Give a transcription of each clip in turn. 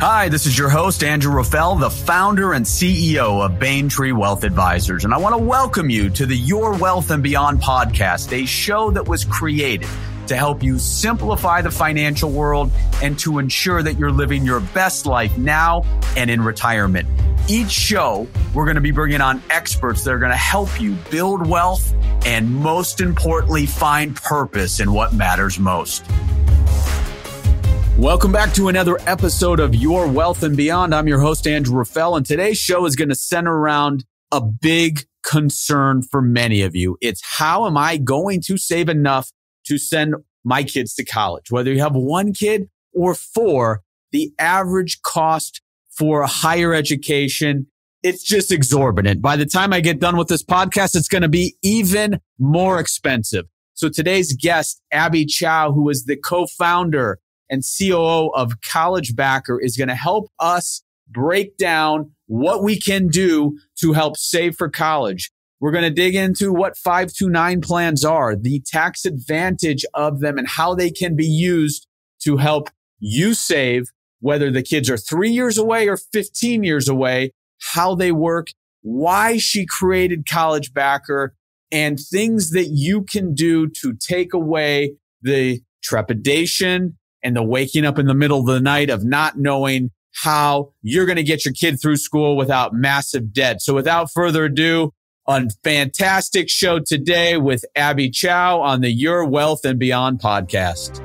Hi, this is your host, Andrew Raffel, the founder and CEO of Baintree Wealth Advisors. And I want to welcome you to the Your Wealth and Beyond podcast, a show that was created to help you simplify the financial world and to ensure that you're living your best life now and in retirement. Each show, we're going to be bringing on experts that are going to help you build wealth and, most importantly, find purpose in what matters most. Welcome back to another episode of Your Wealth and Beyond. I'm your host, Andrew Raffel, and today's show is going to center around a big concern for many of you. It's how am I going to save enough to send my kids to college? Whether you have one kid or four, the average cost for a higher education, it's just exorbitant. By the time I get done with this podcast, it's going to be even more expensive. So today's guest, Abby Chao, who is the co-founder and COO of CollegeBacker, is going to help us break down what we can do to help save for college. We're going to dig into what 529 plans are, the tax advantage of them, and how they can be used to help you save, whether the kids are 3 years away or 15 years away, how they work, why she created CollegeBacker, and things that you can do to take away the trepidation and the waking up in the middle of the night of not knowing how you're going to get your kid through school without massive debt. So without further ado, a fantastic show today with Abby Chao on the Your Wealth and Beyond podcast.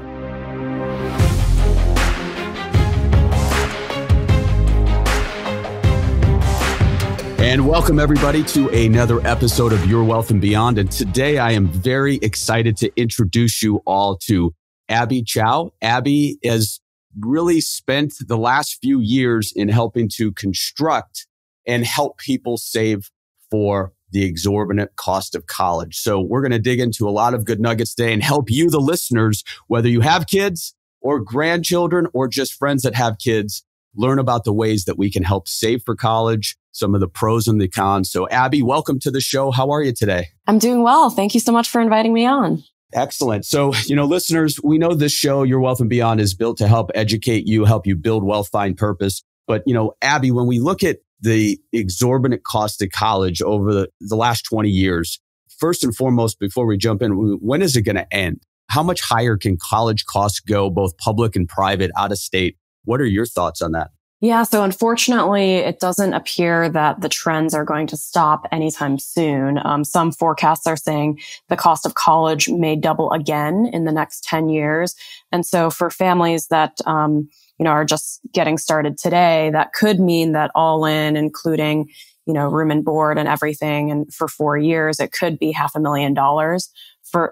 And welcome everybody to another episode of Your Wealth and Beyond. And today I am very excited to introduce you all to Abby Chao. Abby has really spent the last few years in helping to construct and help people save for the exorbitant cost of college. So we're going to dig into a lot of good nuggets today and help you, the listeners, whether you have kids or grandchildren or just friends that have kids, learn about the ways that we can help save for college, some of the pros and the cons. So Abby, welcome to the show. How are you today? I'm doing well. Thank you so much for inviting me on. Excellent. So, listeners, we know this show, Your Wealth and Beyond, is built to help educate you, help you build wealth, find purpose. But, Abby, when we look at the exorbitant cost of college over the last 20 years, first and foremost, before we jump in, when is it going to end? How much higher can college costs go, both public and private, out of state? What are your thoughts on that? Yeah, so unfortunately, it doesn't appear that the trends are going to stop anytime soon. Some forecasts are saying the cost of college may double again in the next 10 years. And so for families that, are just getting started today, that could mean that all in, including, room and board and everything, and for 4 years, it could be $500,000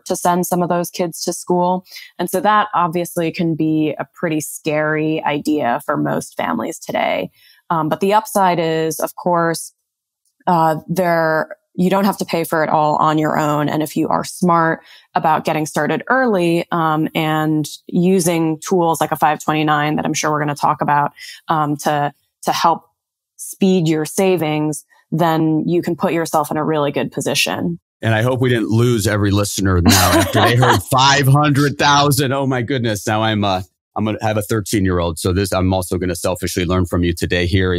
to send some of those kids to school. And so that obviously can be a pretty scary idea for most families today. But the upside is, of course, you don't have to pay for it all on your own. And if you are smart about getting started early, and using tools like a 529 that I'm sure we're going to talk about, to help speed your savings, then you can put yourself in a really good position. And I hope we didn't lose every listener now after they heard 500,000. Oh my goodness. Now I'm going to have a 13-year-old. So I'm also going to selfishly learn from you today here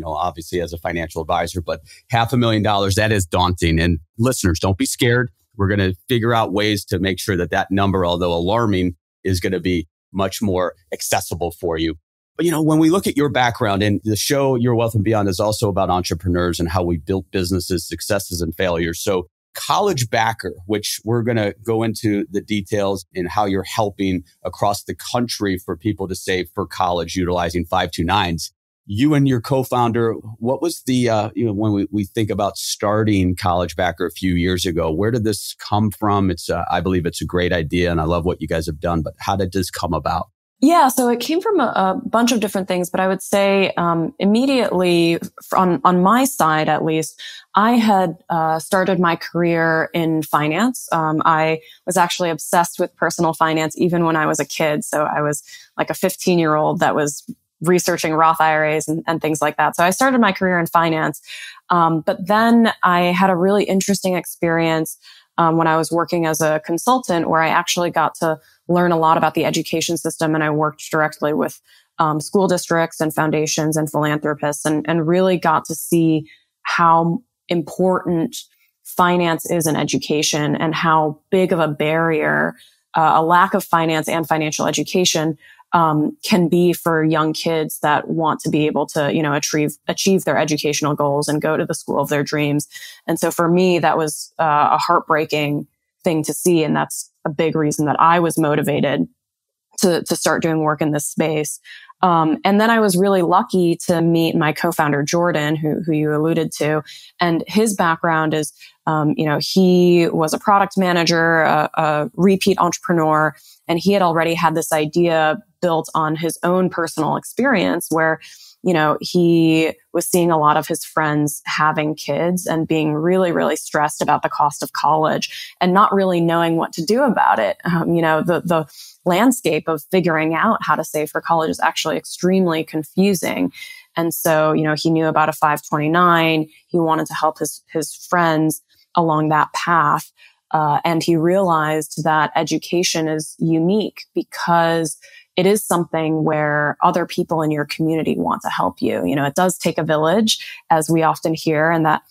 obviously as a financial advisor, but $500,000, that is daunting. And listeners, don't be scared. We're going to figure out ways to make sure that number, although alarming, is going to be much more accessible for you. But, when we look at your background, and the show Your Wealth and Beyond is also about entrepreneurs and how we built businesses, successes and failures. So CollegeBacker, which we're going to go into the details in how you're helping across the country for people to save for college utilizing 529s. You and your co-founder, what was the, when we think about starting CollegeBacker a few years ago, where did this come from? I believe it's a great idea and I love what you guys have done, but how did this come about? Yeah, so it came from a bunch of different things, but I would say immediately on my side, at least, I had started my career in finance. I was actually obsessed with personal finance even when I was a kid. So I was like a 15-year-old that was researching Roth IRAs and things like that. So I started my career in finance. But then I had a really interesting experience when I was working as a consultant, where I actually got to learn a lot about the education system. And I worked directly with school districts and foundations and philanthropists, and really got to see how important finance is in education and how big of a barrier a lack of finance and financial education can be for young kids that want to be able to, achieve their educational goals and go to the school of their dreams. And so for me, that was a heartbreaking thing to see. And that's a big reason that I was motivated to start doing work in this space. And then I was really lucky to meet my co-founder, Jordan, who you alluded to. And his background is, he was a product manager, a repeat entrepreneur, and he had already had this idea built on his own personal experience where, he was seeing a lot of his friends having kids and being really, really stressed about the cost of college and not really knowing what to do about it. The landscape of figuring out how to save for college is actually extremely confusing. And so, he knew about a 529. He wanted to help his friends along that path. And he realized that education is unique because it is something where other people in your community want to help you. It does take a village, as we often hear, and that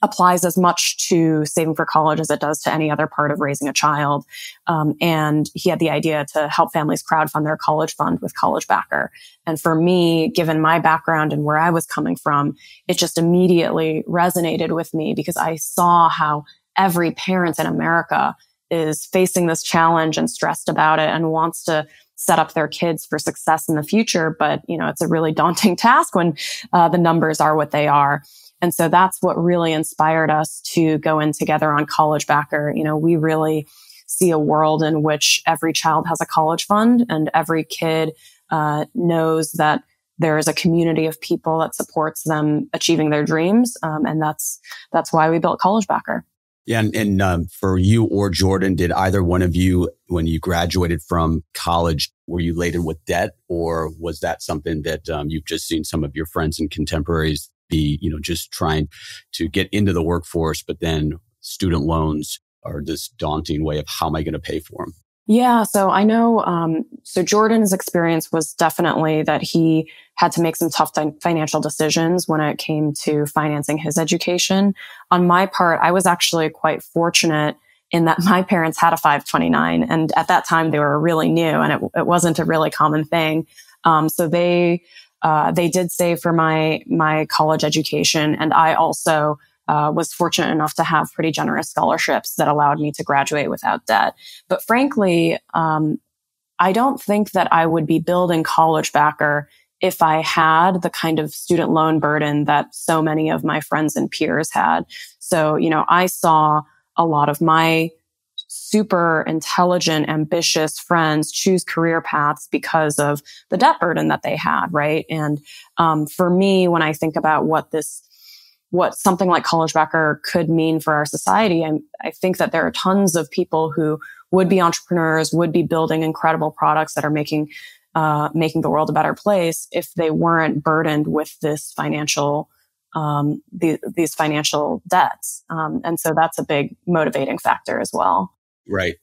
applies as much to saving for college as it does to any other part of raising a child. And he had the idea to help families crowdfund their college fund with CollegeBacker. And for me, given my background and where I was coming from, it just immediately resonated with me because I saw how every parent in America is facing this challenge and stressed about it and wants to set up their kids for success in the future. But, it's a really daunting task when the numbers are what they are. And so that's what really inspired us to go in together on CollegeBacker. We really see a world in which every child has a college fund and every kid knows that there is a community of people that supports them achieving their dreams. And that's why we built CollegeBacker. Yeah. And for you or Jordan, did either one of you, when you graduated from college, were you laden with debt, or was that something that you've just seen some of your friends and contemporaries be, just trying to get into the workforce, but then student loans are this daunting way of how am I going to pay for them? Yeah. So I know, so Jordan's experience was definitely that he had to make some tough financial decisions when it came to financing his education. On my part, I was actually quite fortunate in that my parents had a 529. And at that time they were really new and it wasn't a really common thing. So they did save for my college education. And I also was fortunate enough to have pretty generous scholarships that allowed me to graduate without debt. But frankly, I don't think that I would be building CollegeBacker if I had the kind of student loan burden that so many of my friends and peers had. So, I saw a lot of my super intelligent, ambitious friends choose career paths because of the debt burden that they had, right? And for me, when I think about what something like CollegeBacker could mean for our society, I think that there are tons of people who would be entrepreneurs, would be building incredible products that are making the world a better place if they weren't burdened with this financial these financial debts. And so that's a big motivating factor as well. Right.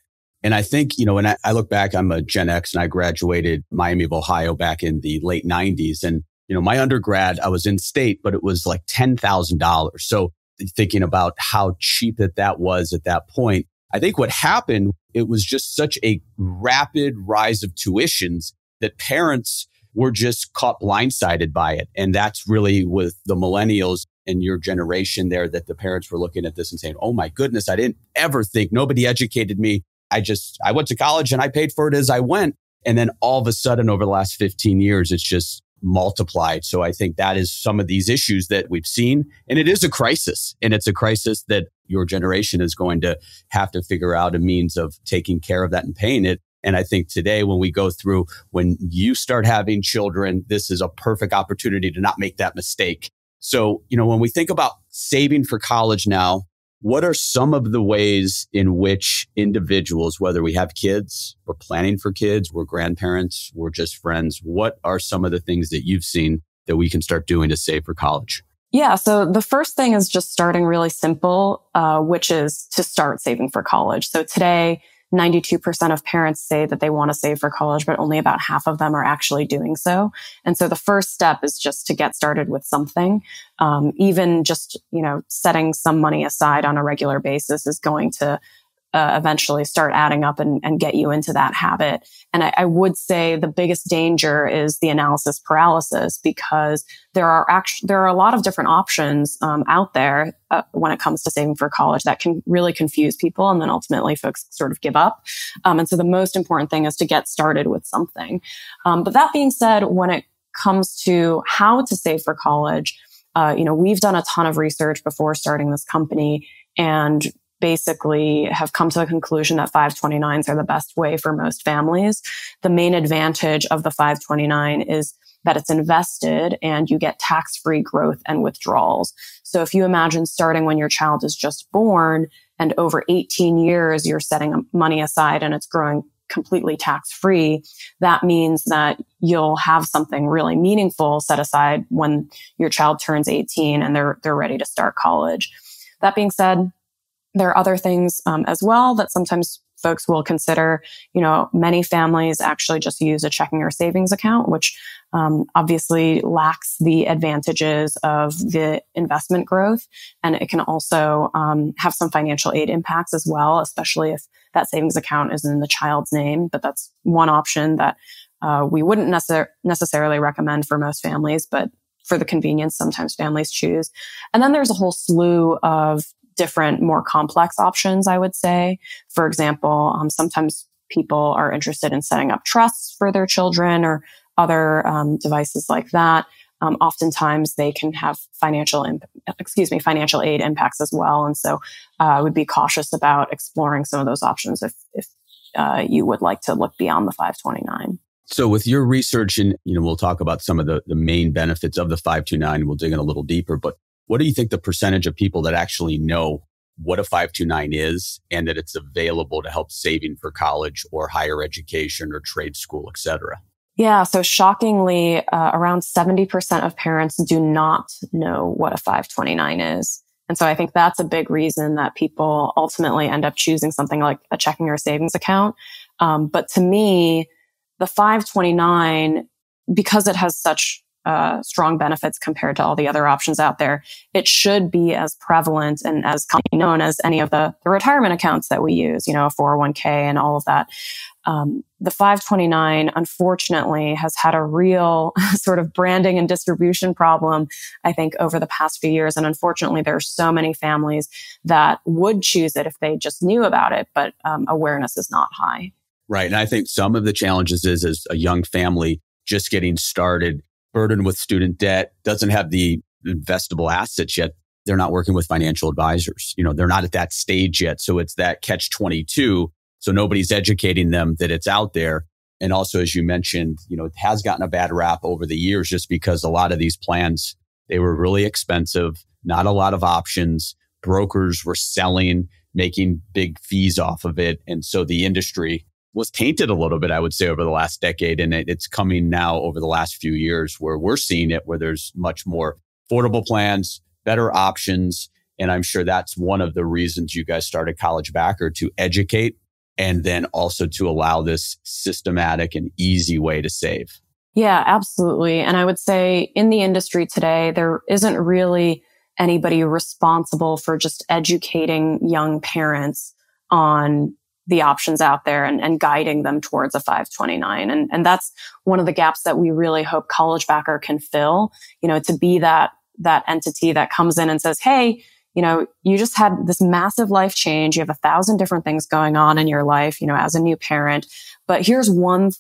And I think, when I look back, I'm a Gen X and I graduated Miami of Ohio back in the late 90s. And, my undergrad, I was in state, but it was like $10,000. So thinking about how cheap that was at that point, I think what happened, it was just such a rapid rise of tuitions that parents were just caught blindsided by it. And that's really with the millennials and your generation there, that the parents were looking at this and saying, oh my goodness, I didn't ever think, nobody educated me. I went to college and I paid for it as I went. And then all of a sudden over the last 15 years, it's just multiplied. So I think that is some of these issues that we've seen. And it is a crisis. And it's a crisis that your generation is going to have to figure out a means of taking care of that and paying it. And I think today when when you start having children, this is a perfect opportunity to not make that mistake. So, when we think about saving for college now, what are some of the ways in which individuals, whether we have kids, we're planning for kids, we're grandparents, we're just friends, what are some of the things that you've seen that we can start doing to save for college? Yeah. So the first thing is just starting really simple, which is to start saving for college. So today, 92% of parents say that they want to save for college, but only about half of them are actually doing so. And so the first step is just to get started with something. Even just, setting some money aside on a regular basis is going to eventually start adding up and get you into that habit. And I would say the biggest danger is the analysis paralysis, because there are a lot of different options out there when it comes to saving for college that can really confuse people, and then ultimately folks sort of give up. And so the most important thing is to get started with something. But that being said, when it comes to how to save for college, we've done a ton of research before starting this company, and basically have come to the conclusion that 529s are the best way for most families. The main advantage of the 529 is that it's invested and you get tax-free growth and withdrawals. So if you imagine starting when your child is just born and over 18 years, you're setting money aside and it's growing completely tax-free, that means that you'll have something really meaningful set aside when your child turns 18 and they're ready to start college. That being said, there are other things as well that sometimes folks will consider. Many families actually just use a checking or savings account, which obviously lacks the advantages of the investment growth. And it can also have some financial aid impacts as well, especially if that savings account is in the child's name. But that's one option that we wouldn't necessarily recommend for most families, but for the convenience, sometimes families choose. And then there's a whole slew of different, more complex options, I would say. For example, sometimes people are interested in setting up trusts for their children or other devices like that. Oftentimes they can have financial aid impacts as well. And so I would be cautious about exploring some of those options if you would like to look beyond the 529. So with your research, and we'll talk about some of the main benefits of the 529, we'll dig in a little deeper, but what do you think the percentage of people that actually know what a 529 is and that it's available to help saving for college or higher education or trade school, et cetera? Yeah. So shockingly, around 70% of parents do not know what a 529 is. And so I think that's a big reason that people ultimately end up choosing something like a checking or savings account. But to me, the 529, because it has such strong benefits compared to all the other options out there, it should be as prevalent and as commonly known as any of the retirement accounts that we use, a 401k and all of that. The 529, unfortunately, has had a real sort of branding and distribution problem, I think, over the past few years. And unfortunately, there are so many families that would choose it if they just knew about it, but awareness is not high. Right. And I think some of the challenges is as a young family just getting started, burdened with student debt, doesn't have the investable assets yet. They're not working with financial advisors. They're not at that stage yet. So it's that catch-22. So nobody's educating them that it's out there. And also, as you mentioned, it has gotten a bad rap over the years just because a lot of these plans, they were really expensive, not a lot of options. Brokers were selling, making big fees off of it. And so the industry was tainted a little bit, I would say, over the last decade. And it's coming now over the last few years where we're seeing it, where there's much more affordable plans, better options. And I'm sure that's one of the reasons you guys started CollegeBacker, to educate and then also to allow this systematic and easy way to save. Yeah, absolutely. And I would say in the industry today, there isn't really anybody responsible for just educating young parents on the options out there and guiding them towards a 529. And that's one of the gaps that we really hope CollegeBacker can fill, to be that entity that comes in and says, hey, you just had this massive life change. You have 1,000 different things going on in your life, as a new parent. But here's one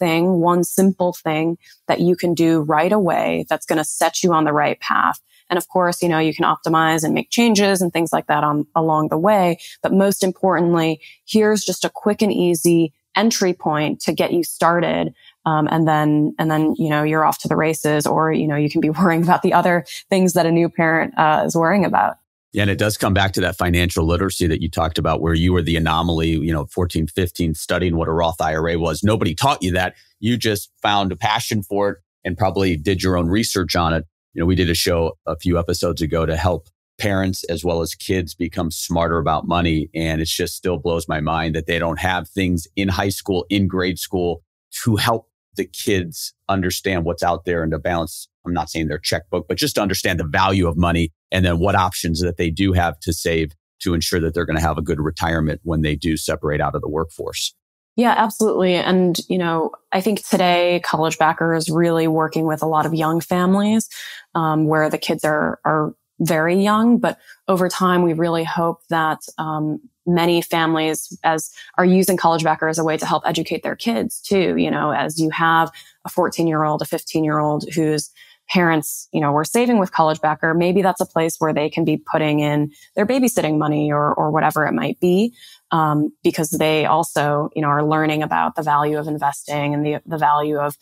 simple thing that you can do right away that's going to set you on the right path. And of course, you can optimize and make changes and things like that along the way. But most importantly, here's just a quick and easy entry point to get you started. And then, you're off to the races, or, you can be worrying about the other things that a new parent is worrying about. Yeah, and it does come back to that financial literacy that you talked about, where you were the anomaly, 14, 15, studying what a Roth IRA was. Nobody taught you that. You just found a passion for it and probably did your own research on it. We did a show a few episodes ago to help parents as well as kids become smarter about money. And it just still blows my mind that they don't have things in high school, in grade school to help the kids understand what's out there and to balance. I'm not saying their checkbook, but just to understand the value of money and then what options that they do have to save to ensure that they're going to have a good retirement when they do separate out of the workforce. Yeah, absolutely. And, I think today CollegeBacker is really working with a lot of young families, where the kids are very young, but over time, we really hope that, many families are using CollegeBacker as a way to help educate their kids too. As you have a 14-year-old, a 15-year-old whose parents, were saving with CollegeBacker, maybe that's a place where they can be putting in their babysitting money or whatever it might be. Because they also, are learning about the value of investing and the value of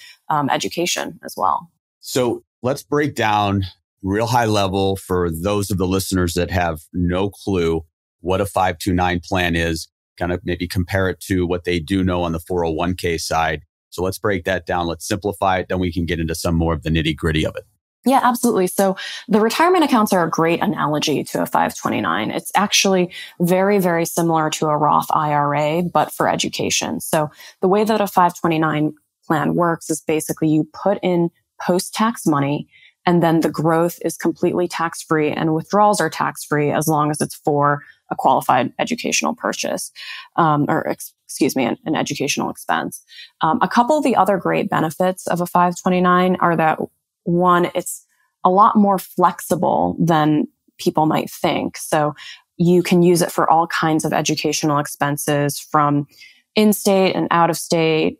education as well. So let's break down real high level for those of the listeners that have no clue what a 529 plan is, kind of maybe compare it to what they do know on the 401k side. So let's break that down. Let's simplify it. Then we can get into some more of the nitty gritty of it. Yeah, absolutely. So the retirement accounts are a great analogy to a 529. It's actually very, very similar to a Roth IRA, but for education. So the way that a 529 plan works is basically you put in post-tax money and then the growth is completely tax-free and withdrawals are tax-free as long as it's for a qualified educational purchase, an educational expense. A couple of the other great benefits of a 529 are that one, it's a lot more flexible than people might think. So you can use it for all kinds of educational expenses from in-state and out-of-state,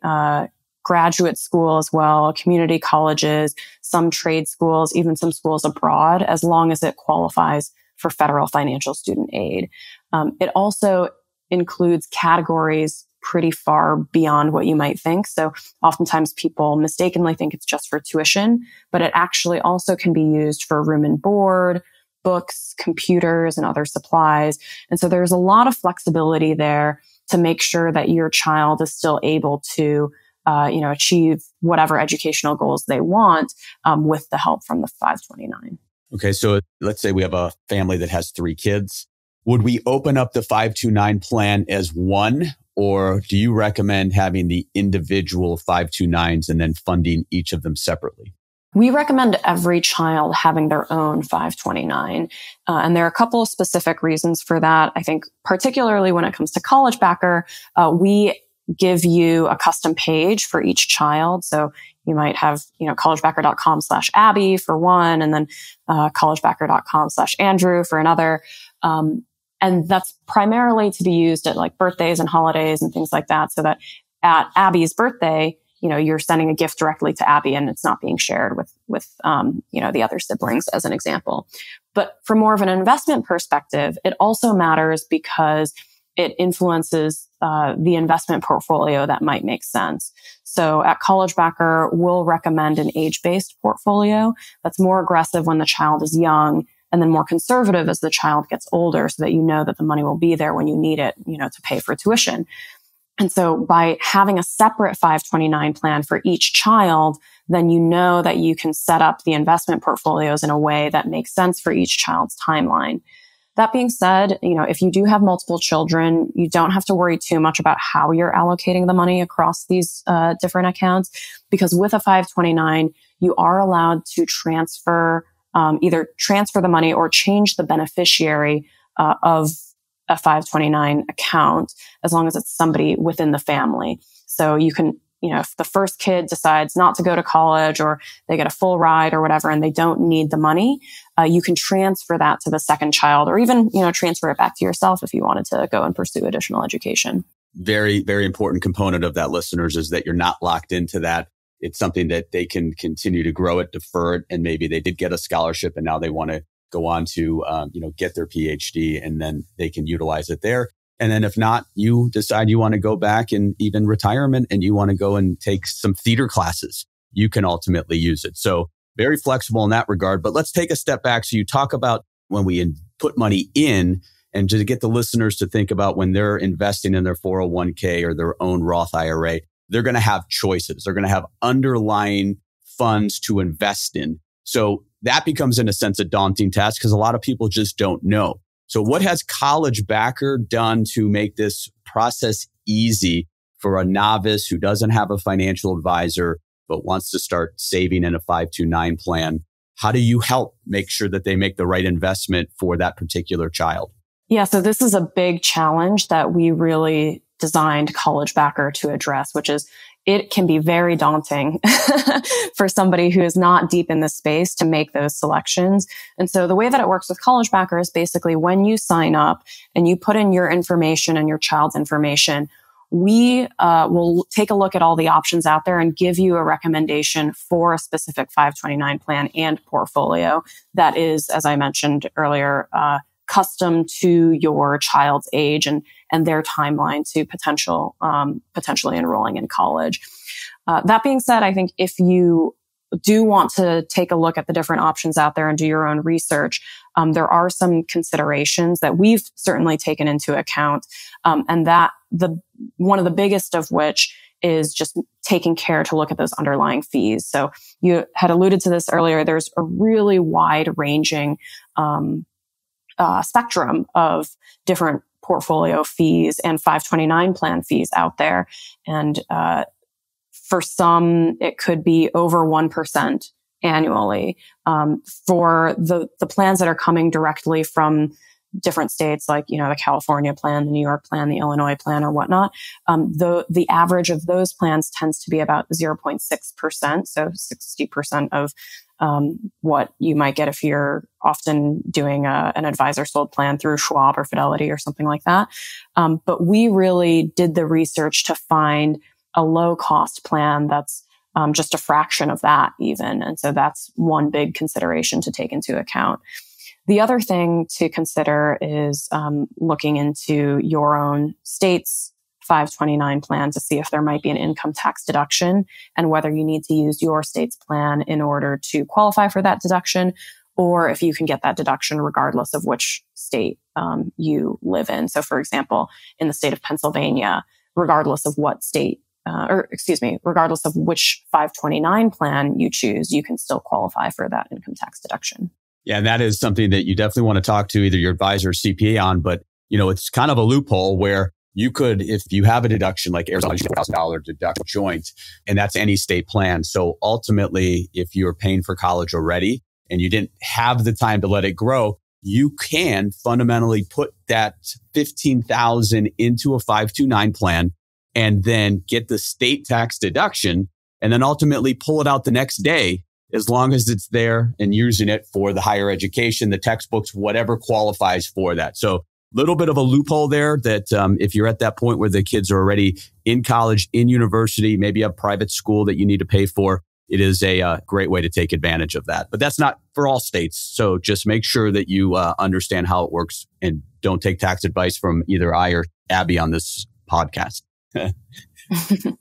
graduate school as well, community colleges, some trade schools, even some schools abroad, as long as it qualifies for federal financial student aid. It also includes categories pretty far beyond what you might think. So oftentimes people mistakenly think it's just for tuition, but it actually also can be used for room and board, books, computers, and other supplies. And so there's a lot of flexibility there to make sure that your child is still able to achieve whatever educational goals they want with the help from the 529. Okay, so let's say we have a family that has 3 kids. Would we open up the 529 plan as one, or do you recommend having the individual 529s and then funding each of them separately? We recommend every child having their own 529. And there are a couple of specific reasons for that. I think particularly when it comes to CollegeBacker, we give you a custom page for each child. So you might have, collegebacker.com/Abby for one, and then collegebacker.com/Andrew for another. And that's primarily to be used at like birthdays and holidays and things like that. So that at Abby's birthday, you're sending a gift directly to Abby and it's not being shared with the other siblings as an example. But from more of an investment perspective, it also matters because it influences the investment portfolio that might make sense. So at CollegeBacker, we'll recommend an age-based portfolio that's more aggressive when the child is young and then more conservative as the child gets older so that you know that the money will be there when you need it, to pay for tuition. And so by having a separate 529 plan for each child, then you know that you can set up the investment portfolios in a way that makes sense for each child's timeline. That being said, if you do have multiple children, you don't have to worry too much about how you're allocating the money across these different accounts, because with a 529, you are allowed to either transfer the money or change the beneficiary of a 529 account, as long as it's somebody within the family. So you can, if the first kid decides not to go to college or they get a full ride or whatever, and they don't need the money, you can transfer that to the second child, or even, transfer it back to yourself if you wanted to go and pursue additional education. Very, very important component of that, listeners, is that you're not locked into that. It's something that they can continue to grow it, defer it, and maybe they did get a scholarship and now they want to go on to, get their PhD, and then they can utilize it there. And then if not, you decide you want to go back and even retirement and you want to go and take some theater classes, you can ultimately use it. So very flexible in that regard. But let's take a step back. So you talk about when we put money in, and to get the listeners to think about when they're investing in their 401k or their own Roth IRA, they're going to have choices. They're going to have underlying funds to invest in. So that becomes, in a sense, a daunting task because a lot of people just don't know. So what has CollegeBacker done to make this process easy for a novice who doesn't have a financial advisor but wants to start saving in a 529 plan? How do you help make sure that they make the right investment for that particular child? Yeah, so this is a big challenge that we really designed CollegeBacker to address, which is it can be very daunting for somebody who is not deep in this space to make those selections. And so the way that it works with CollegeBacker is basically when you sign up and you put in your information and your child's information, we will take a look at all the options out there and give you a recommendation for a specific 529 plan and portfolio that is, as I mentioned earlier, custom to your child's age and their timeline to potentially enrolling in college. That being said, I think if you do want to take a look at the different options out there and do your own research, there are some considerations that we've certainly taken into account, and that one of the biggest of which is just taking care to look at those underlying fees. So you had alluded to this earlier. There's a really wide-ranging spectrum of different portfolio fees and 529 plan fees out there. And for some, it could be over 1% annually. For the plans that are coming directly from different states, like, the California plan, the New York plan, the Illinois plan, or whatnot, the average of those plans tends to be about 0.6%. So 60% of what you might get if you're often doing an advisor sold plan through Schwab or Fidelity or something like that. But we really did the research to find a low cost plan that's just a fraction of that even. And so that's one big consideration to take into account. The other thing to consider is looking into your own state's 529 plan to see if there might be an income tax deduction and whether you need to use your state's plan in order to qualify for that deduction, or if you can get that deduction regardless of which state you live in. So for example, in the state of Pennsylvania, regardless of what state, regardless of which 529 plan you choose, you can still qualify for that income tax deduction. Yeah, and that is something that you definitely want to talk to either your advisor or CPA on, but it's kind of a loophole where you could, if you have a deduction like Arizona, you get a $1,000 deduct joint, and that's any state plan. So ultimately, if you're paying for college already and you didn't have the time to let it grow, you can fundamentally put that $15,000 into a 529 plan and then get the state tax deduction and then ultimately pull it out the next day, as long as it's there and using it for the higher education, the textbooks, whatever qualifies for that. So little bit of a loophole there that if you're at that point where the kids are already in college, in university, maybe a private school that you need to pay for, it is a great way to take advantage of that. But that's not for all states. So just make sure that you understand how it works and don't take tax advice from either I or Abby on this podcast.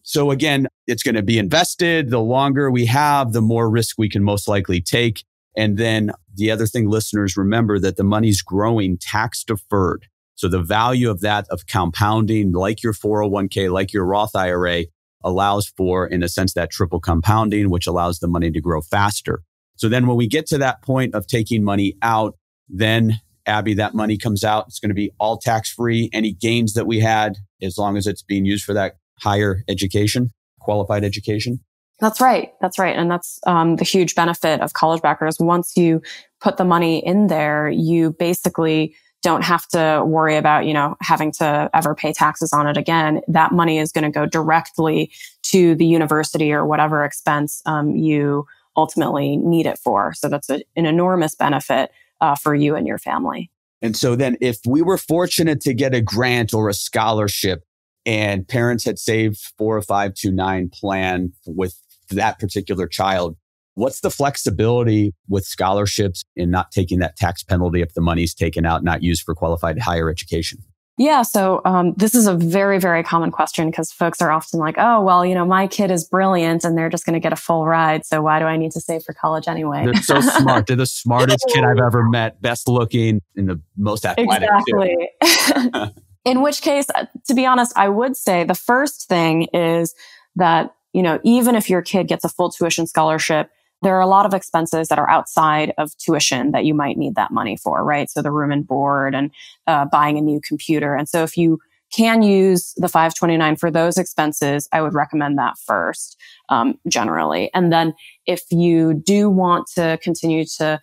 So again, it's going to be invested. The longer we have, the more risk we can most likely take. And then the other thing, listeners, remember that the money's growing tax deferred. So the value of that, of compounding, like your 401k, like your Roth IRA, allows for, in a sense, that triple compounding, which allows the money to grow faster. So then when we get to that point of taking money out, then Abby, that money comes out. It's going to be all tax-free. Any gains that we had, as long as it's being used for that higher education, qualified education. That's right. And that's the huge benefit of CollegeBacker is once you put the money in there, you basically don't have to worry about, having to ever pay taxes on it again. That money is going to go directly to the university or whatever expense you ultimately need it for. So that's an enormous benefit for you and your family. And so then if we were fortunate to get a grant or a scholarship and parents had saved for a 529 plan with that particular child, what's the flexibility with scholarships in not taking that tax penalty if the money's taken out, not used for qualified higher education? Yeah. So this is a very, very common question because folks are often like, oh, well, my kid is brilliant and they're just going to get a full ride. So why do I need to save for college anyway? They're so smart. They're the smartest kid I've ever met, best looking and the most athletic. Exactly. In which case, to be honest, I would say the first thing is that, even if your kid gets a full tuition scholarship, there are a lot of expenses that are outside of tuition that you might need that money for, right? So the room and board and buying a new computer. And so if you can use the 529 for those expenses, I would recommend that first, generally. And then if you do want to continue to,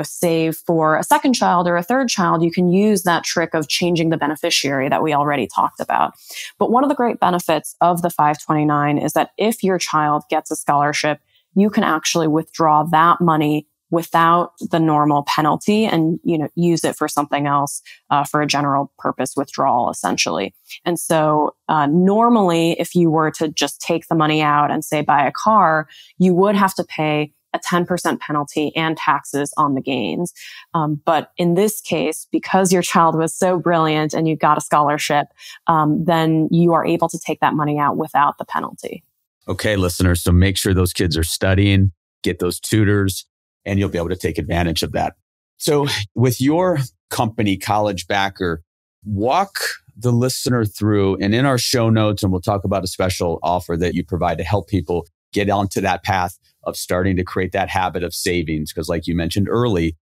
save for a second child or a third child, you can use that trick of changing the beneficiary that we already talked about. But one of the great benefits of the 529 is that if your child gets a scholarship, you can actually withdraw that money without the normal penalty and, use it for something else, for a general purpose withdrawal, essentially. And so, normally, if you were to just take the money out and say buy a car, you would have to pay a 10% penalty and taxes on the gains. But in this case, because your child was so brilliant and you got a scholarship, then you are able to take that money out without the penalty. Okay, listeners. So make sure those kids are studying, get those tutors, and you'll be able to take advantage of that. So with your company, CollegeBacker, walk the listener through, and in our show notes, and we'll talk about a special offer that you provide to help people get onto that path of starting to create that habit of savings. Because like you mentioned early,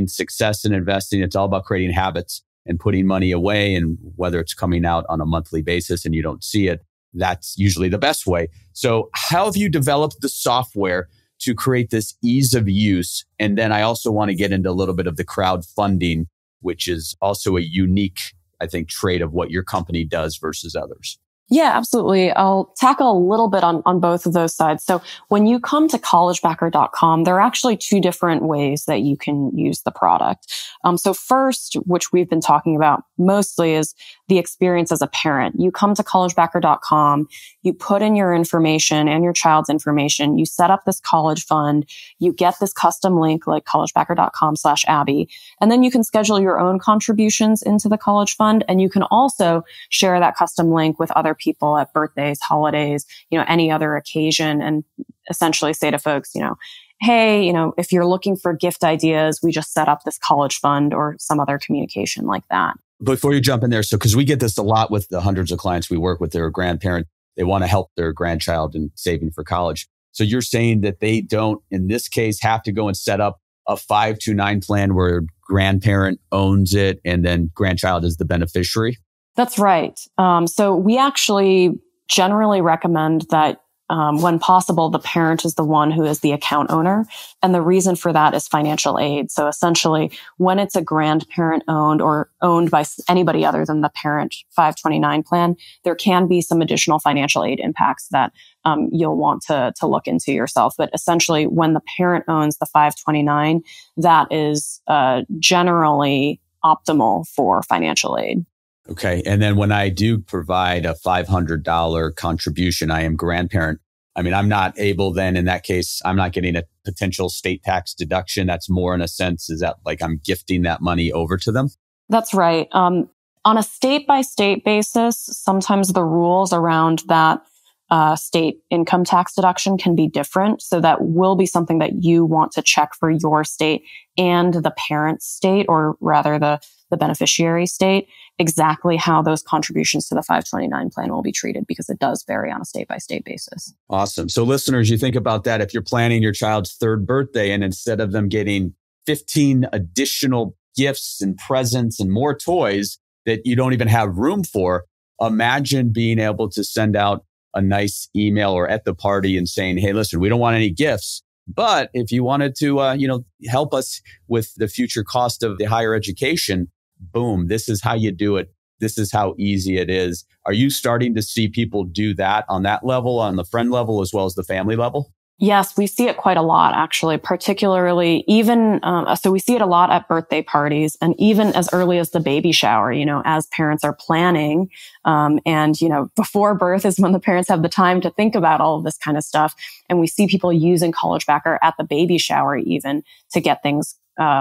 success in investing, it's all about creating habits and putting money away. And whether it's coming out on a monthly basis and you don't see it, that's usually the best way. So how have you developed the software to create this ease of use? And then I also want to get into a little bit of the crowdfunding, which is also a unique, I think, trait of what your company does versus others. Yeah, absolutely. I'll tackle a little bit on both of those sides. So when you come to collegebacker.com, there are actually two different ways that you can use the product. So first, which we've been talking about mostly, is the experience as a parent. You come to collegebacker.com, you put in your information and your child's information, you set up this college fund, you get this custom link like collegebacker.com/Abby, and then you can schedule your own contributions into the college fund. And you can also share that custom link with other people at birthdays, holidays, any other occasion, and essentially say to folks, hey, if you're looking for gift ideas, we just set up this college fund or some other communication like that. Before you jump in there, so because we get this a lot with the hundreds of clients we work with, they're a grandparent, they want to help their grandchild in saving for college. So you're saying that they don't, in this case, have to go and set up a 529 plan where grandparent owns it and then grandchild is the beneficiary? That's right. So we actually generally recommend that when possible, the parent is the one who is the account owner. And the reason for that is financial aid. So essentially, when it's a grandparent owned or owned by anybody other than the parent 529 plan, there can be some additional financial aid impacts that you'll want to look into yourself. But essentially, when the parent owns the 529, that is generally optimal for financial aid. Okay. And then when I do provide a $500 contribution, I am grandparent. I mean, I'm not able then, in that case, I'm not getting a potential state tax deduction. That's more in a sense, is that like I'm gifting that money over to them? That's right. On a state by state basis, sometimes the rules around that state income tax deduction can be different. So that will be something that you want to check for your state and the parent state, or rather the beneficiary state, exactly how those contributions to the 529 plan will be treated, because it does vary on a state by state basis. Awesome. So listeners, you think about that. If you're planning your child's third birthday and instead of them getting 15 additional gifts and presents and more toys that you don't even have room for, imagine being able to send out a nice email or at the party and saying, hey, listen, we don't want any gifts, but if you wanted to, help us with the future cost of the higher education, boom, this is how you do it. This is how easy it is. Are you starting to see people do that on that level, on the friend level, as well as the family level? Yes, we see it quite a lot, actually, particularly even, so we see it a lot at birthday parties and even as early as the baby shower, as parents are planning. And before birth is when the parents have the time to think about all of this kind of stuff. And we see people using CollegeBacker at the baby shower even to get things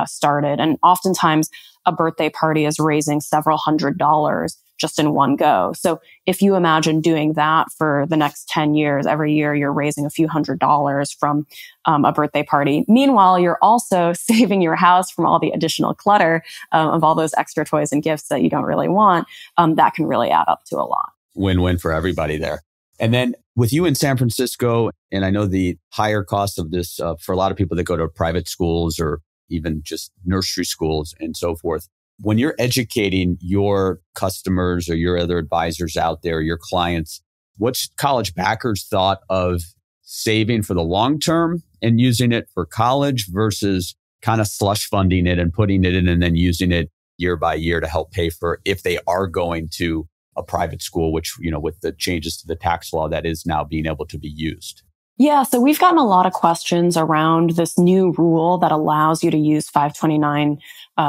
started. And oftentimes a birthday party is raising several $100s just in one go. So if you imagine doing that for the next 10 years, every year you're raising a few $100s from a birthday party. Meanwhile, you're also saving your house from all the additional clutter of all those extra toys and gifts that you don't really want. That can really add up to a lot. Win-win for everybody there. And then with you in San Francisco, and I know the higher cost of this for a lot of people that go to private schools or even just nursery schools and so forth, when you're educating your customers or your other advisors out there, your clients, what's CollegeBacker's thought of saving for the long term and using it for college versus kind of slush funding it and putting it in and then using it year by year to help pay for if they are going to a private school, which, with the changes to the tax law, that is now being able to be used? Yeah, so we've gotten a lot of questions around this new rule that allows you to use 529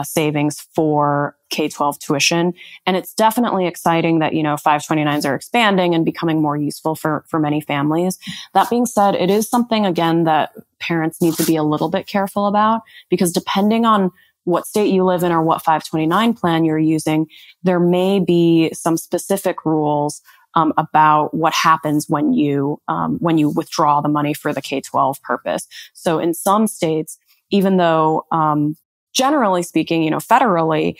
savings for K-12 tuition. And it's definitely exciting that, 529s are expanding and becoming more useful for many families. That being said, it is something, again, that parents need to be a little bit careful about, because depending on what state you live in or what 529 plan you're using, there may be some specific rules about what happens when you withdraw the money for the K-12 purpose. So in some states, even though generally speaking, federally,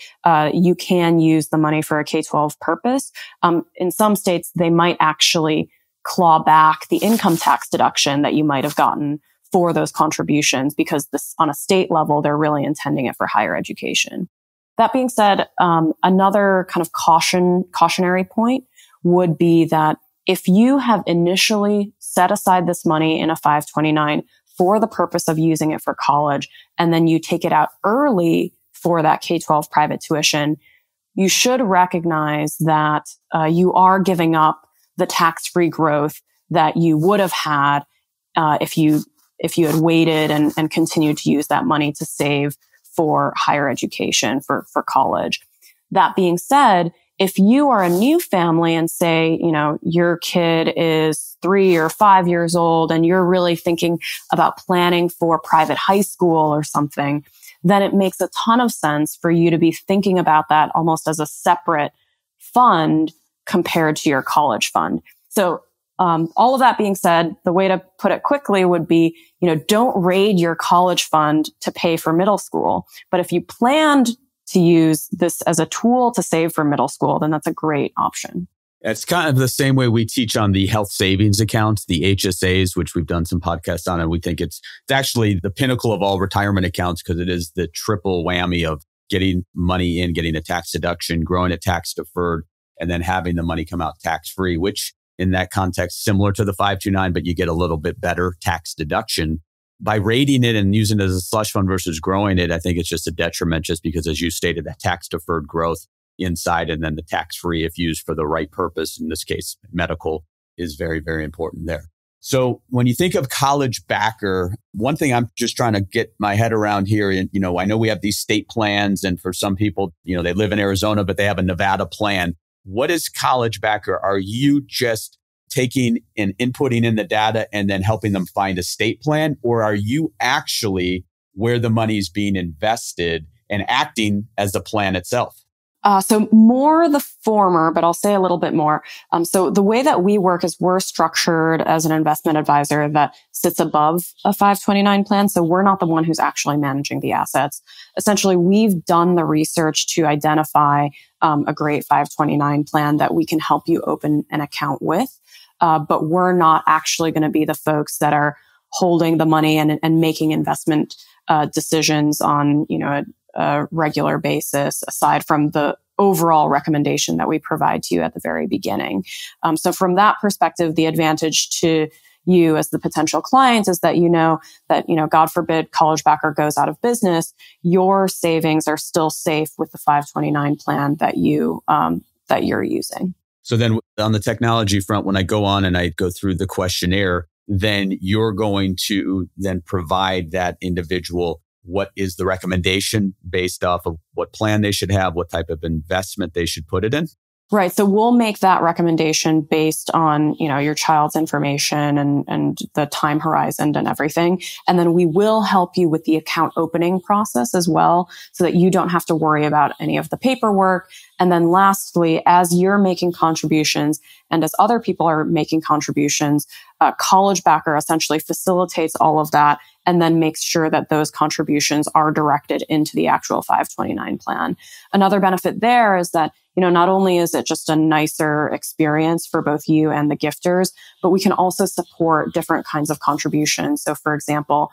you can use the money for a K-12 purpose, in some states they might actually claw back the income tax deduction that you might have gotten for those contributions, because this, on a state level, they're really intending it for higher education. That being said, another kind of cautionary point would be that if you have initially set aside this money in a 529 for the purpose of using it for college, and then you take it out early for that K-12 private tuition, you should recognize that you are giving up the tax-free growth that you would have had if you had waited and continued to use that money to save for higher education, for college. That being said, if you are a new family and say, your kid is 3 or 5 years old and you're really thinking about planning for private high school or something, then it makes a ton of sense for you to be thinking about that almost as a separate fund compared to your college fund. So all of that being said, the way to put it quickly would be, don't raid your college fund to pay for middle school. But if you planned to use this as a tool to save for middle school, then that's a great option. It's kind of the same way we teach on the health savings accounts, the HSAs, which we've done some podcasts on. And we think it's actually the pinnacle of all retirement accounts, because it is the triple whammy of getting money in, getting a tax deduction, growing it tax deferred, and then having the money come out tax free, which in that context, similar to the 529, but you get a little bit better tax deduction. By raiding it and using it as a slush fund versus growing it, I think it's just a detriment, just because, as you stated, that tax deferred growth inside and then the tax free, if used for the right purpose, in this case, medical, is very, very important there. So when you think of CollegeBacker, one thing I'm just trying to get my head around here, and, I know we have these state plans, and for some people, they live in Arizona, but they have a Nevada plan. What is CollegeBacker? Are you just taking and inputting in the data and then helping them find a state plan? Or are you actually where the money is being invested and acting as the plan itself? So more the former, but I'll say a little bit more. So the way that we work is we're structured as an investment advisor that sits above a 529 plan. So we're not the one who's actually managing the assets. Essentially, we've done the research to identify a great 529 plan that we can help you open an account with. But we're not actually going to be the folks that are holding the money and making investment decisions on, a regular basis, aside from the overall recommendation that we provide to you at the very beginning. So from that perspective, the advantage to you as the potential client is that God forbid CollegeBacker goes out of business, your savings are still safe with the 529 plan that you're using. So then on the technology front, when I go on and I go through the questionnaire, then you're going to then provide that individual what is the recommendation based off of what plan they should have, what type of investment they should put it in? Right. So we'll make that recommendation based on, your child's information and the time horizon and everything. And then we will help you with the account opening process as well, so that you don't have to worry about any of the paperwork. And then lastly, as you're making contributions and as other people are making contributions, CollegeBacker essentially facilitates all of that and then makes sure that those contributions are directed into the actual 529 plan. Another benefit there is that not only is it just a nicer experience for both you and the gifters, but we can also support different kinds of contributions. So for example,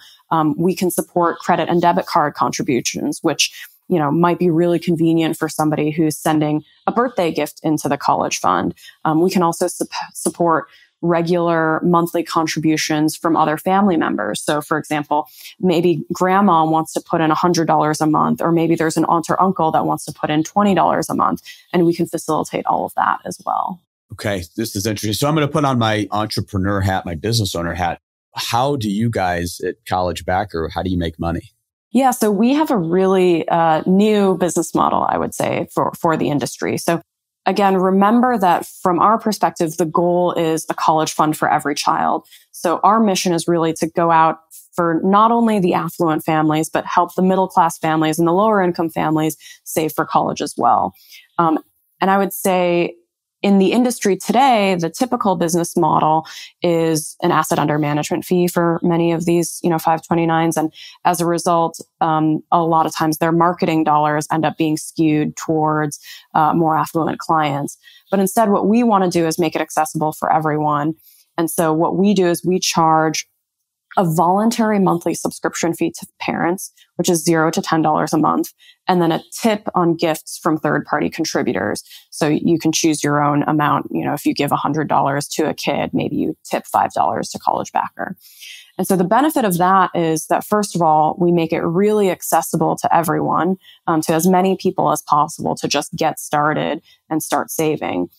we can support credit and debit card contributions, which, might be really convenient for somebody who's sending a birthday gift into the college fund. We can also support regular monthly contributions from other family members. So for example, maybe grandma wants to put in $100 a month, or maybe there's an aunt or uncle that wants to put in $20 a month, and we can facilitate all of that as well. Okay, this is interesting. So I'm going to put on my entrepreneur hat, my business owner hat. How do you guys at CollegeBacker, how do you make money? Yeah, so we have a really new business model, I would say, for the industry. So again, remember that from our perspective, the goal is a college fund for every child. So our mission is really to go out for not only the affluent families, but help the middle class families and the lower income families save for college as well. And I would say in the industry today, the typical business model is an asset under management fee for many of these, 529s. And as a result, a lot of times their marketing dollars end up being skewed towards more affluent clients. But instead, what we want to do is make it accessible for everyone. And so what we do is we charge a voluntary monthly subscription fee to parents, which is $0 to $10 a month, and then a tip on gifts from third-party contributors. So you can choose your own amount. If you give $100 to a kid, maybe you tip $5 to CollegeBacker. And so the benefit of that is that, first of all, we make it really accessible to everyone, to as many people as possible to just get started and start saving.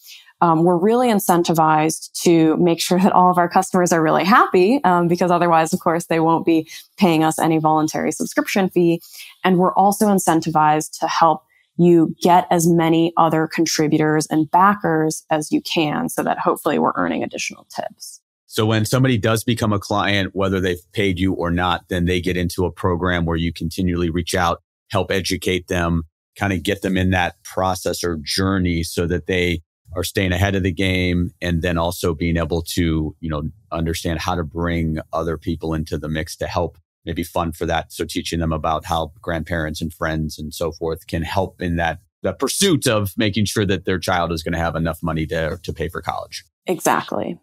We're really incentivized to make sure that all of our customers are really happy, because otherwise, of course, they won't be paying us any voluntary subscription fee. And we're also incentivized to help you get as many other contributors and backers as you can, so that hopefully we're earning additional tips. So when somebody does become a client, whether they've paid you or not, then they get into a program where you continually reach out, help educate them, kind of get them in that process or journey so that they are staying ahead of the game, and then also being able to, understand how to bring other people into the mix to help maybe fund for that. So teaching them about how grandparents and friends and so forth can help in that pursuit of making sure that their child is going to have enough money to pay for college. Exactly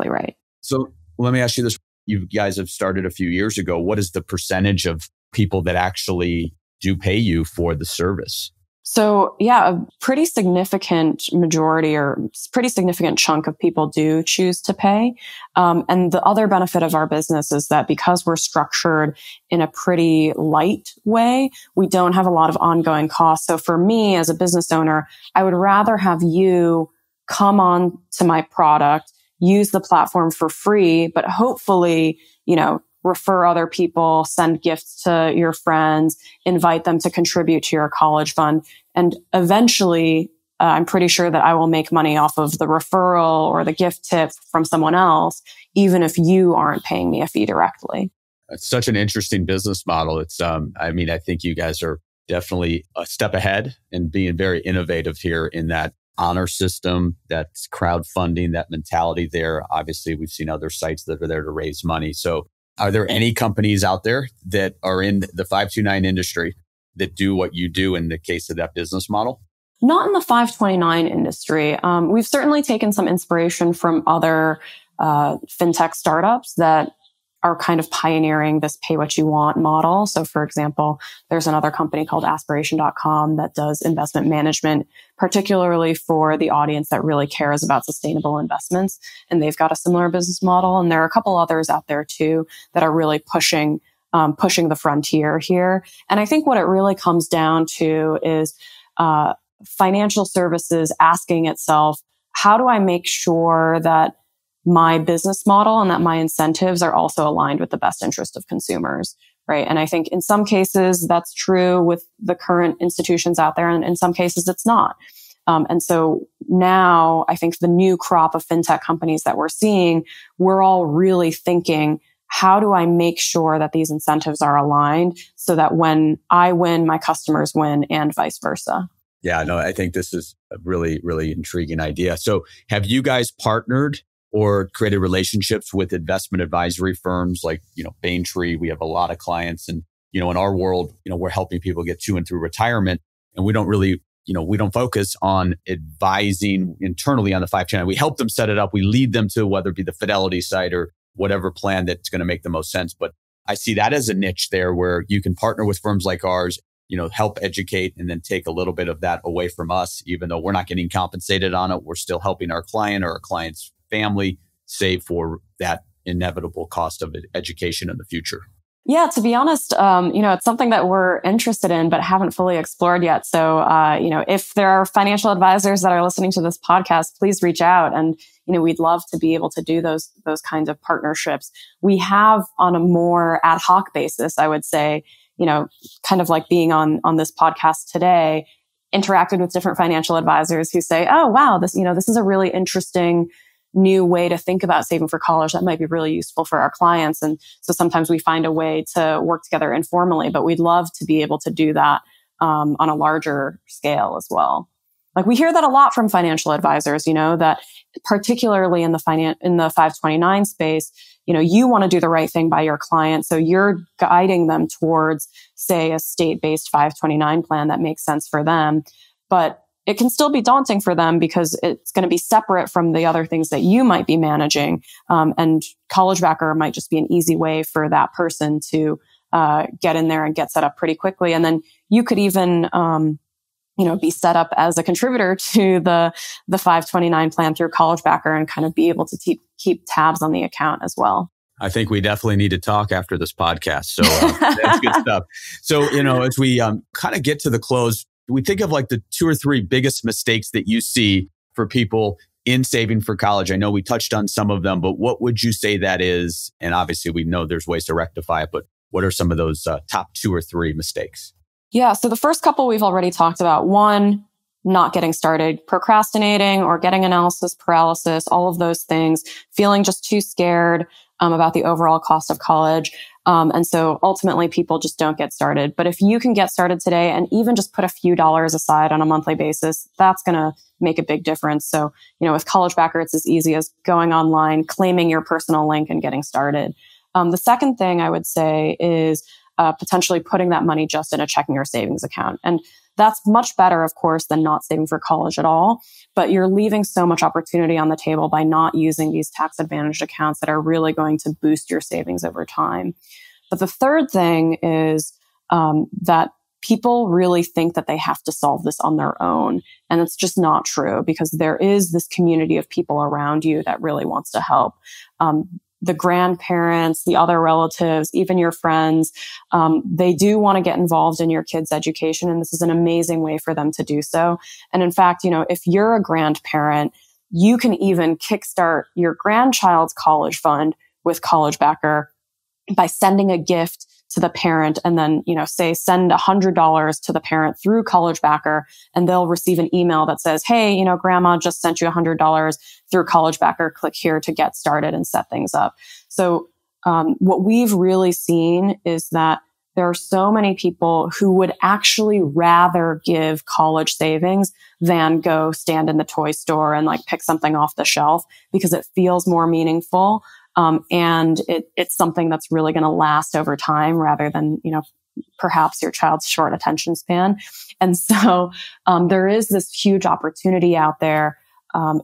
right. So let me ask you this. You guys have started a few years ago. What is the percentage of people that actually do pay you for the service? So yeah, a pretty significant majority or pretty significant chunk of people do choose to pay. And the other benefit of our business is that because we're structured in a pretty light way, we don't have a lot of ongoing costs. So for me as a business owner, I would rather have you come on to my product, use the platform for free, but hopefully, refer other people, send gifts to your friends, invite them to contribute to your college fund. And eventually, I'm pretty sure that I will make money off of the referral or the gift tip from someone else, even if you aren't paying me a fee directly. It's such an interesting business model. It's, I think you guys are definitely a step ahead and being very innovative here in that honor system, that's crowdfunding, that mentality there. Obviously, we've seen other sites that are there to raise money. So are there any companies out there that are in the 529 industry that do what you do in the case of that business model? Not in the 529 industry. We've certainly taken some inspiration from other fintech startups that are kind of pioneering this pay what you want model. So for example, there's another company called aspiration.com that does investment management, particularly for the audience that really cares about sustainable investments. And they've got a similar business model. And there are a couple others out there too that are really pushing the frontier here. And I think what it really comes down to is financial services asking itself, how do I make sure that my business model and that my incentives are also aligned with the best interest of consumers, right? And I think in some cases that's true with the current institutions out there, and in some cases it's not. And so now I think the new crop of fintech companies that we're seeing, we're all really thinking, how do I make sure that these incentives are aligned so that when I win, my customers win, and vice versa? Yeah, no, I think this is a really, really intriguing idea. So have you guys partnered or created relationships with investment advisory firms like, Baintree? We have a lot of clients, and, in our world, we're helping people get to and through retirement, and we don't really we don't focus on advising internally on the 529. We help them set it up. We lead them to whether it be the Fidelity site or whatever plan that's going to make the most sense. But I see that as a niche there where you can partner with firms like ours, help educate and then take a little bit of that away from us. Even though we're not getting compensated on it, we're still helping our client or our client's family save for that inevitable cost of education in the future. Yeah, to be honest, it's something that we're interested in, but haven't fully explored yet. So, if there are financial advisors that are listening to this podcast, please reach out. And, we'd love to be able to do those kinds of partnerships. We have on a more ad hoc basis, I would say, kind of like being on this podcast today, interacted with different financial advisors who say, oh, wow, this is a really interesting new way to think about saving for college that might be really useful for our clients. And so sometimes we find a way to work together informally, but we'd love to be able to do that on a larger scale as well. Like we hear that a lot from financial advisors, that particularly in the 529 space, you want to do the right thing by your client. So you're guiding them towards, say, a state-based 529 plan that makes sense for them. But it can still be daunting for them because it's going to be separate from the other things that you might be managing. And CollegeBacker might just be an easy way for that person to get in there and get set up pretty quickly. And then you could even, be set up as a contributor to the 529 plan through CollegeBacker and kind of be able to keep tabs on the account as well. I think we definitely need to talk after this podcast. So that's good stuff. So, as we kind of get to the close, we think of like the 2 or 3 biggest mistakes that you see for people in saving for college. I know we touched on some of them, but what would you say that is? And obviously we know there's ways to rectify it, but what are some of those top 2 or 3 mistakes? Yeah. So the first couple we've already talked about. One, not getting started, procrastinating or getting analysis paralysis, all of those things, feeling just too scared about the overall cost of college. And so ultimately people just don't get started. But if you can get started today and even just put a few dollars aside on a monthly basis, that's going to make a big difference. So, with CollegeBacker, it's as easy as going online, claiming your personal link and getting started. The second thing I would say is potentially putting that money just in a checking or savings account. And that's much better, of course, than not saving for college at all. But you're leaving so much opportunity on the table by not using these tax advantaged accounts that are really going to boost your savings over time. But the third thing is that people really think that they have to solve this on their own. And it's just not true because there is this community of people around you that really wants to help. The grandparents, the other relatives, even your friends, they do want to get involved in your kids' education. And this is an amazing way for them to do so. And in fact, if you're a grandparent, you can even kickstart your grandchild's college fund with CollegeBacker by sending a gift to the parent and then, say send $100 to the parent through CollegeBacker and they'll receive an email that says, hey, grandma just sent you $100 through CollegeBacker. Click here to get started and set things up. So, what we've really seen is that there are so many people who would actually rather give college savings than go stand in the toy store and pick something off the shelf because it feels more meaningful. And it's something that's really going to last over time rather than, perhaps your child's short attention span. And so, there is this huge opportunity out there.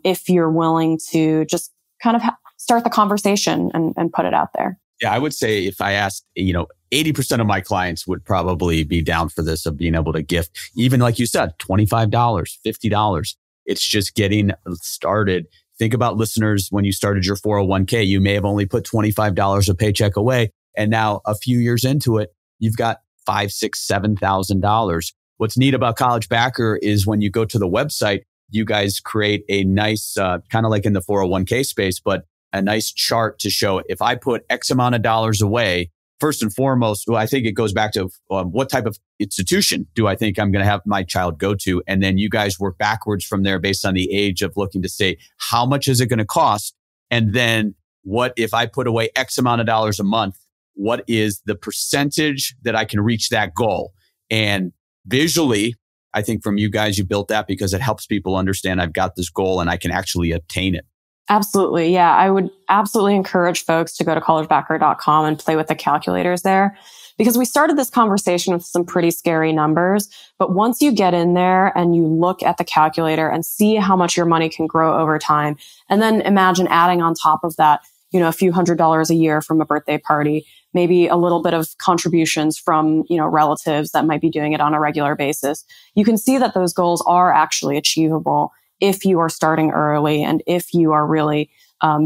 If you're willing to just kind of start the conversation and put it out there. Yeah, I would say if I asked, 80% of my clients would probably be down for this of being able to gift, even like you said, $25, $50. It's just getting started. Think about listeners, when you started your 401k, you may have only put $25 a paycheck away. And now a few years into it, you've got $5,000, $6,000, $7,000. What's neat about CollegeBacker is when you go to the website, you guys create a nice, kind of like in the 401k space, but a nice chart to show if I put X amount of dollars away, first and foremost, I think it goes back to what type of institution do I think I'm going to have my child go to? And then you guys work backwards from there based on the age of looking to say, how much is it going to cost? And then what if I put away X amount of dollars a month? What is the percentage that I can reach that goal? And visually, I think from you guys, you built that because it helps people understand I've got this goal and I can actually obtain it. Absolutely. Yeah. I would absolutely encourage folks to go to collegebacker.com and play with the calculators there, because we started this conversation with some pretty scary numbers. But once you get in there and you look at the calculator and see how much your money can grow over time, and then imagine adding on top of that, a few $100s a year from a birthday party, maybe a little bit of contributions from, relatives that might be doing it on a regular basis. You can see that those goals are actually achievable if you are starting early and if you are really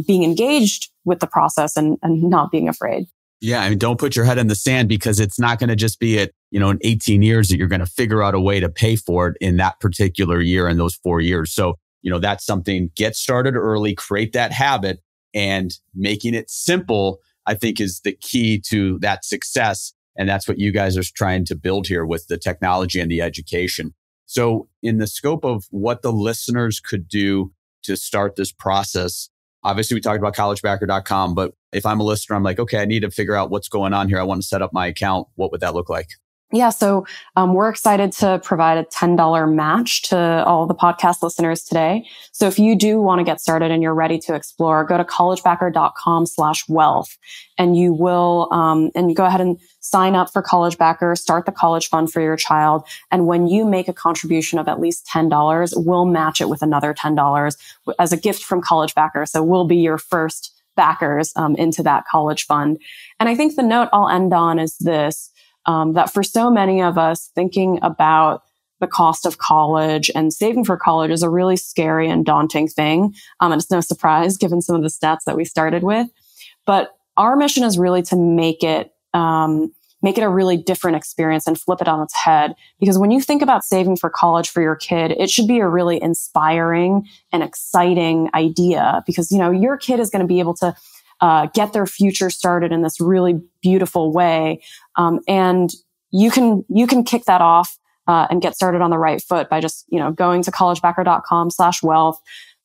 being engaged with the process and not being afraid. Yeah, I mean, don't put your head in the sand, because it's not going to just be in 18 years that you're going to figure out a way to pay for it in that particular year in those 4 years. So, that's something, get started early, create that habit, and making it simple, I think, is the key to that success. And that's what you guys are trying to build here with the technology and the education. So in the scope of what the listeners could do to start this process, obviously we talked about collegebacker.com, but if I'm a listener, I'm like, okay, I need to figure out what's going on here. I want to set up my account. What would that look like? Yeah. So we're excited to provide a $10 match to all the podcast listeners today. So if you do want to get started and you're ready to explore, go to collegebacker.com/wealth, and you will, and you go ahead and sign up for CollegeBacker, start the college fund for your child. And when you make a contribution of at least $10, we'll match it with another $10 as a gift from CollegeBacker. So we'll be your first backers into that college fund. And I think the note I'll end on is this. That for so many of us, thinking about the cost of college and saving for college is a really scary and daunting thing. And it's no surprise given some of the stats that we started with. But our mission is really to make it a really different experience and flip it on its head. Because when you think about saving for college for your kid, it should be a really inspiring and exciting idea, because, your kid is going to be able to get their future started in this really beautiful way. And you can kick that off and get started on the right foot by just, going to collegebacker.com/wealth,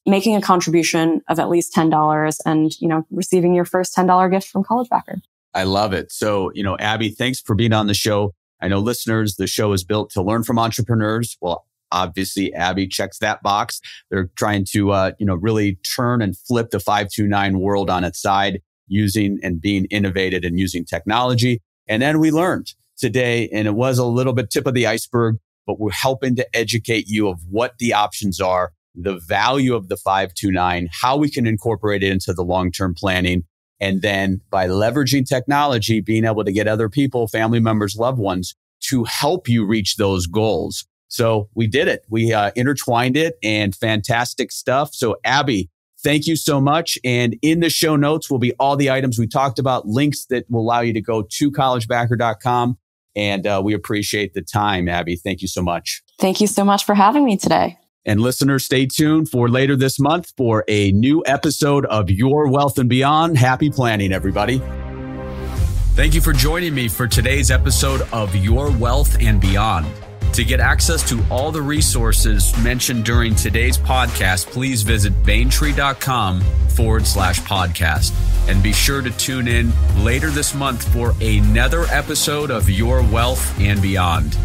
making a contribution of at least $10 and, receiving your first $10 gift from CollegeBacker. I love it. So, Abby, thanks for being on the show. I know listeners, the show is built to learn from entrepreneurs. Well, obviously, Abby checks that box. They're trying to, really turn and flip the 529 world on its side, using and being innovative and using technology. And then we learned today, and it was a little bit tip of the iceberg, but we're helping to educate you of what the options are, the value of the 529, how we can incorporate it into the long-term planning. And then by leveraging technology, being able to get other people, family members, loved ones to help you reach those goals. So we did it. We intertwined it, and fantastic stuff. So Abby, thank you so much. And in the show notes will be all the items we talked about, links that will allow you to go to collegebacker.com. And we appreciate the time, Abby. Thank you so much. Thank you so much for having me today. And listeners, stay tuned for later this month for a new episode of Your Wealth and Beyond. Happy planning, everybody. Thank you for joining me for today's episode of Your Wealth and Beyond. To get access to all the resources mentioned during today's podcast, please visit baintree.com/podcast. And be sure to tune in later this month for another episode of Your Wealth and Beyond.